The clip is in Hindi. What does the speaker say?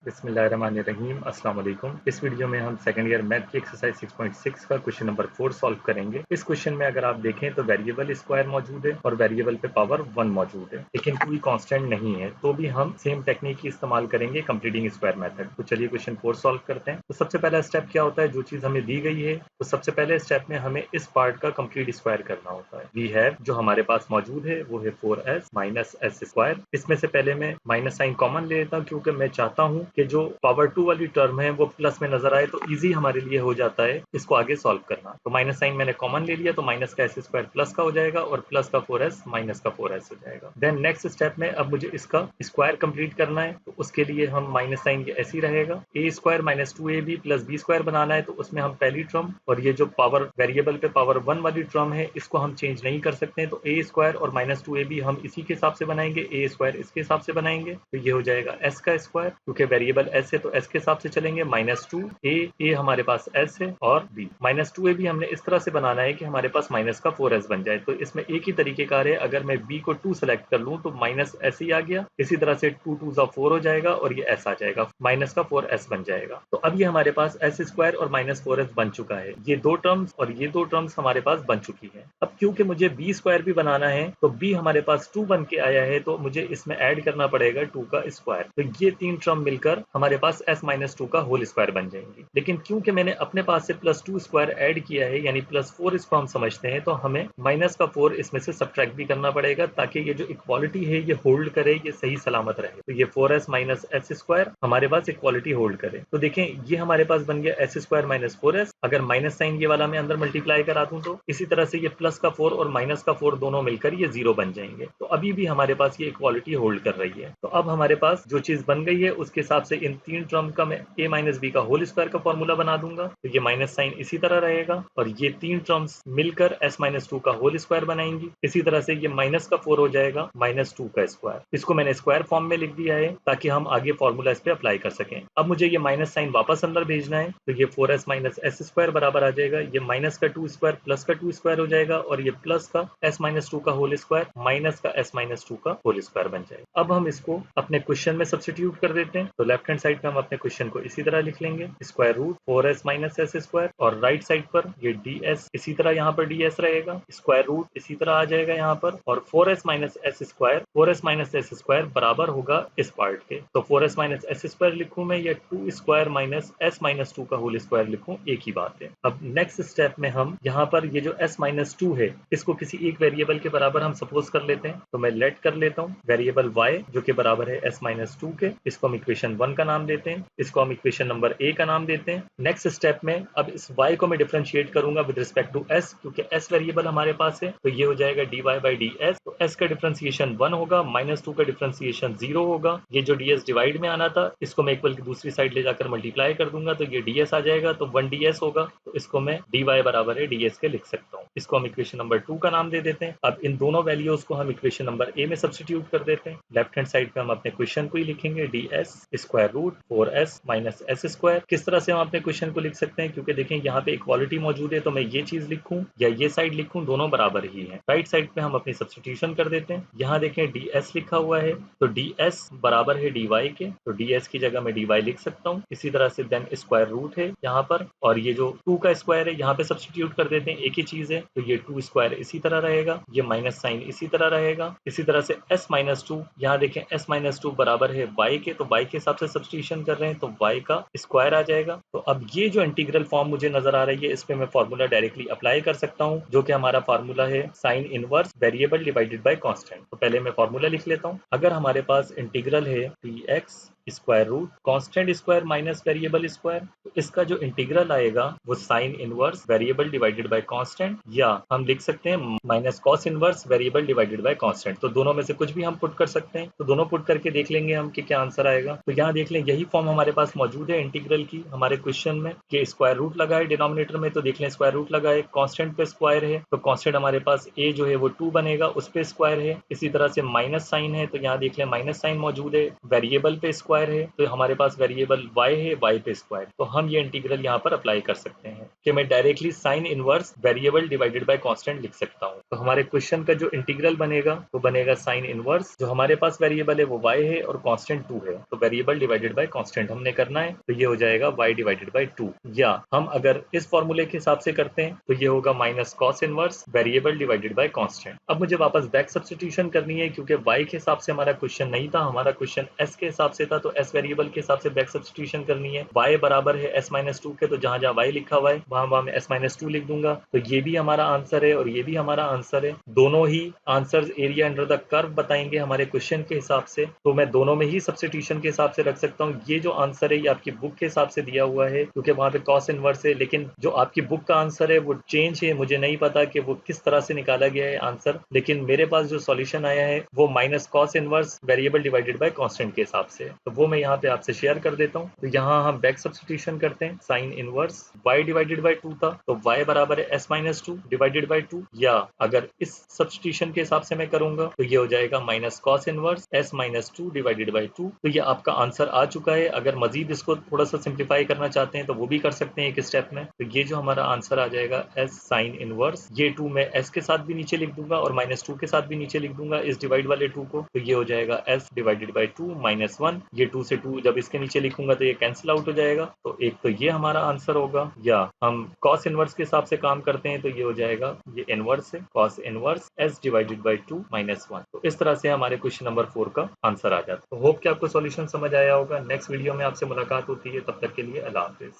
बिस्मिल्लाहिर्रहमानिर्रहीम अस्सलाम वालेकुम। इस वीडियो में हम सेकंड ईयर मैथ की एक्सरसाइज 6.6 का क्वेश्चन नंबर 4 सॉल्व करेंगे। इस क्वेश्चन में अगर आप देखें तो वेरिएबल स्क्वायर मौजूद है और वेरिएबल पे पावर 1 मौजूद है, लेकिन कोई कांस्टेंट नहीं है, तो भी हम सेम टेक्निक की इस्तेमाल करेंगे कंप्लीटिंग स्क्वायर मेथड। तो चलिए क्वेश्चन 4 सॉल्व करते हैं। तो सबसे पहला स्टेप क्या होता है, जो चीज हमें दी गई है तो सबसे पहले स्टेप में हमें इस पार्ट का कंप्लीट स्क्वायर करना होता है। वी हैव जो हमारे पास मौजूद है वो है 4s माइनस एस स्क्वायर। इसमें से पहले मैं माइनस साइन कॉमन ले लेता हूँ, क्योंकि मैं चाहता हूँ कि जो पावर 2 वाली टर्म है वो प्लस में नजर आए, तो इजी हमारे लिए हो जाता है इसको आगे सॉल्व करना। तो माइनस साइन मैंने कॉमन ले लिया, तो माइनस का एस स्क्वायर प्लस का हो जाएगा और प्लस का 4s माइनस का 4s हो जाएगा। देन नेक्स्ट स्टेप में अब मुझे इसका स्क्वायर कंप्लीट करना है, तो उसके लिए हम माइनस साइन ये ऐसे ही रहेगा। A square minus 2ab plus b square बनाना है, तो उसमें हम पहली टर्म और ये जो पावर वेरिएबल पे पावर 1 वाली टर्म है इसको हम चेंज नहीं कर सकते हैं, तो ए स्क्वायर और माइनस 2ab हम इसी के हिसाब से बनाएंगे, ए स्क्वायर इसके हिसाब से बनाएंगे, तो ये हो जाएगा एस का स्क्वायर। क्योंकि वेरिएबल एस है तो एस के हिसाब से चलेंगे। माइनस 2 ए हमारे पास एस है और बी माइनस 2 ए भी हमने इस तरह से बनाना है कि हमारे पास माइनस का 4s बन जाए। तो इसमें एक ही तरीकेकार है, अगर मैं बी को 2 सेलेक्ट कर लूं तो माइनस एस ही आ गया, इसी तरह से 2 2 4 हो जाएगा और ये एस आ जाएगा, माइनस का 4s बन जाएगा। तो अब ये हमारे पास एस स्क्वायर और माइनस 4s बन चुका है। ये दो टर्म्स और ये दो टर्म्स हमारे पास बन चुकी है। अब क्योंकि मुझे बी स्क्वायर भी बनाना है, तो बी हमारे पास 2 बन के आया है, तो मुझे इसमें ऐड करना पड़ेगा 2 का स्क्वायर। तो ये तीन टर्म मिलकर हमारे पास s माइनस 2 का होल स्क्वायर बन जाएंगी। लेकिन क्योंकि मैंने अपने पास से प्लस 2 स्क्वायर ऐड किया है, यानी प्लस 4 इसको हम समझते हैं, तो हमें माइनस का 4 इसमें से सब्ट्रैक्ट भी करना पड़ेगा, ताकि ये जो इक्वालिटी है ये होल्ड करे, ये सही सलामत रहे। तो ये 4s माइनस एस स्क्वायर हमारे पास इक्वालिटी होल्ड करे। तो देखें ये हमारे पास बन गया एस स्क्वायर माइनस 4s। अगर माइनस साइन ये वाला मैं अंदर मल्टीप्लाई करा दूं, तो इसी तरह से ये प्लस का 4 और माइनस का 4 दोनों मिलकर ये 0 बन जाएंगे। तो अभी भी हमारे पास ये इक्वालिटी होल्ड कर रही है। तो अब हमारे पास जो चीज बन गई है उसके हिसाब से इन तीन टर्म का मैं a माइनस बी का होल स्क्वायर का फॉर्मूला बना दूंगा, तो ये माइनस साइन इसी तरह रहेगा और ये तीन टर्म्स मिलकर s माइनस 2 का होल स्क्वायर बनाएंगी। इसी तरह से ये माइनस का 4 हो जाएगा माइनस 2 का स्क्वायर। इसको मैंने स्क्वायर फॉर्म में लिख दिया है ताकि हम आगे फॉर्मूला इस पे अप्लाई कर सकें। अब मुझे ये माइनस साइन वापस अंदर भेजना है, तो ये 4s माइनस एस स्क्वायर बराबर आ जाएगा, ये माइनस का 2 स्क्वायर प्लस का 2 स्क्वायर हो जाएगा और ये प्लस का s माइनस 2 का होल स्क्वायर माइनस का s माइनस 2 का होल स्क्वायर बन जाएगा। अब हम इसको अपने क्वेश्चन में सब्स्टिट्यूट कर देते हैं। तो लेफ्ट हैंड साइड पे हम अपने क्वेश्चन को इसी तरह लिख लेंगे, square root 4s minus S square, और राइट साइड पर ये ds इसी तरह यहाँ पर ds रहेगा, स्क्वायर रूट इसी तरह आ जाएगा यहाँ पर, और 4s minus S square 4s minus S square बराबर होगा इस पार्ट के। तो 4s माइनस एस स्क्वायर लिखूं मैं या 2 स्क्वायर माइनस s माइनस 2 का होल स्क्वायर लिखूं, एक ही बात है। अब नेक्स्ट स्टेप में हम यहाँ पर ये जो s माइनस 2 है इसको किसी एक वेरिएबल के बराबर हम सपोज कर लेते हैं। तो मैं लेट कर लेता हूँ वेरिएबल y जो कि बराबर है s माइनस 2 के, इसको हम इक्वेशन 1 का नाम देते हैं, इसको हम इक्वेशन नंबर a का नाम देते हैं। नेक्स्ट स्टेप में अब इस y को मैं डिफरेंशिएट करूंगा विद रिस्पेक्ट टू s, क्योंकि s वेरिएबल हमारे पास है, तो ये हो जाएगा dy बाई ds। तो s का डिफरेंशिएशन 1 होगा, माइनस 2 का डिफरेंशिएशन 0 होगा। ये जो ds डिवाइड में आना था इसको मैं इक्वल की दूसरी साइड ले जाकर मल्टीप्लाई कर दूंगा, तो ये ds आ जाएगा, तो 1 ds होगा, तो इसको मैं dy बराबर है ds के लिख सकता हूँ। इसको हम इक्वेशन नंबर 2 का नाम दे देते हैं। अब इन दोनों वैल्यूज को हम इक्वेशन नंबर a में सब्स्टिट्यूट कर देते हैं। लेफ्ट हैंड साइड पे हम अपने क्वेश्चन को ही लिखेंगे, ds square root 4s minus S square. किस तरह से हम अपने क्वेश्चन को लिख सकते हैं, क्योंकि देखें यहाँ पे इक्वालिटी मौजूद है, तो मैं ये चीज लिखूं या ये साइड लिखूं, दोनों बराबर ही है। राइट साइड पे हम अपनी सब्स्टिट्यूशन कर देते हैं। यहाँ देखें ds लिखा हुआ है, तो ds बराबर है dy के, तो ds की जगह मैं dy लिख सकता हूँ। इसी तरह से देन स्क्वायर रूट है यहाँ पर, और ये जो 2 का स्क्वायर है यहाँ पे सब्स्टिट्यूट कर देते हैं, एक ही चीज है, तो ये 2 स्क्वायर इसी तरह रहेगा, ये माइनस साइन इसी तरह रहेगा। इसी तरह से s माइनस 2, यहाँ देखें s माइनस 2 बराबर है y के, तो y के हिसाब से सब्स्टिट्यूशन कर रहे हैं, तो y का स्क्वायर आ जाएगा। तो अब ये जो इंटीग्रल फॉर्म मुझे नजर आ रही है इस पे मैं फॉर्मूला डायरेक्टली अप्लाई कर सकता हूँ, जो कि हमारा फार्मूला है sine inverse variable divided by constant. तो पहले मैं फार्मूला लिख लेता हूँ। अगर हमारे पास इंटीग्रल है px square root constant square minus variable square, तो इसका जो इंटीग्रल आएगा वो sine inverse variable divided by constant, या हम लिख सकते हैं minus cos inverse variable divided by constant. तो दोनों में से कुछ भी हम पुट कर सकते हैं, तो दोनों पुट करके देख लेंगे हम कि क्या आंसर आएगा। तो यहाँ देख लें यही फॉर्म हमारे पास मौजूद है इंटीग्रल की हमारे क्वेश्चन में, कि स्क्वायर रूट लगाए डिनोमिनेटर में, तो देख लें स्क्वायर रूट लगाए, कांस्टेंट पे स्क्वायर है, तो कांस्टेंट हमारे पास a जो है वो 2 बनेगा, उस पे स्क्वायर है। इसी तरह से माइनस साइन है, तो यहाँ देख लें माइनस साइन मौजूद है, वेरिएबल पे स्क्वायर स्क्वायर है तो हमारे पास वेरिएबल y है, y पे स्क्वायर, तो हम ये इंटीग्रल यहाँ पर अप्लाई कर सकते हैं कि मैं directly sign inverse variable divided by constant लिख सकता हूँ। तो हमारे क्वेश्चन का जो इंटीग्रल बनेगा वो बनेगा साइन इनवर्स, जो हमारे पास वेरिएबल है वो y है और कांस्टेंट 2 है, तो वेरिएबल डिवाइडेड बाय कांस्टेंट हमने करना है, तो ये हो जाएगा y डिवाइडेड बाय 2। या हम अगर इस फॉर्मूले के हिसाब से करते हैं तो ये होगा minus cos inverse variable divided by constant. अब मुझे वापस बैक सब्स्टिट्यूशन करनी है क्योंकि y के हिसाब से हमारा क्वेश्चन नहीं था, हमारा क्वेश्चन s के हिसाब से था, तो s वेरिएबल के हिसाब से बैक सब्स्टिट्यूशन करनी है। y बराबर है s माइनस 2 के, तो जहां जहां y लिखा हुआ है वहां मैं s माइनस 2 लिख दूंगा, तो ये भी हमारा आंसर है और ये भी हमारा आंसर है। दोनों ही answer area under the curve बताएंगे हमारे क्वेश्चन के हिसाब से, तो मैं दोनों में ही सब्स्टिट्यूशन के हिसाब से रख सकता हूँ। ये जो आंसर है ये आपकी बुक के हिसाब से दिया हुआ है क्योंकि वहां पे कॉस इनवर्स है, लेकिन जो आपकी बुक का आंसर है वो चेंज है, मुझे नहीं पता कि वो किस तरह से निकाला गया है आंसर, लेकिन मेरे पास जो सॉल्यूशन आया है वो minus cos inverse variable divided by constant के हिसाब से, तो वो मैं यहाँ पे आपसे शेयर कर देता हूँ। तो यहाँ हम बैक सब्स्टिट्यूशन करते हैं, sine inverse y divided by 2 था, तो y बराबर है s माइनस 2 डिवाइडेड बाय 2, या अगर इस सब्स्टिट्यूशन के हिसाब से मैं करूंगा तो ये हो जाएगा minus cos inverse s minus 2 divided by 2। तो ये आपका आंसर आ चुका है। अगर मजीद इसको थोड़ा सा सिंप्लीफाई करना चाहते हैं तो वो भी कर सकते हैं एक स्टेप में। तो ये जो हमारा आंसर आ जाएगा s साइन इनवर्स, ये 2 मैं s के साथ भी नीचे लिख दूंगा और माइनस 2 के साथ भी नीचे लिख दूंगा इस डिवाइड वाले 2 को, तो ये हो जाएगा s डिवाइडेड बाय 2 माइनस 1। ये 2 से 2 जब इसके नीचे लिखूंगा तो ये कैंसिल आउट हो जाएगा, तो एक तो ये हमारा आंसर होगा। या हम कॉस इनवर्स के हिसाब से काम करते हैं तो ये हो जाएगा, ये इनवर्स है, cos inverse s divided by 2 minus 1। तो इस तरह से हमारे क्वेश्चन नंबर 4 का आंसर आ जाता है। तो होप कि आपको सॉल्यूशन समझ आया होगा। नेक्स्ट वीडियो में आपसे मुलाकात होती है, तब तक के लिए अल्लाह हाफिज।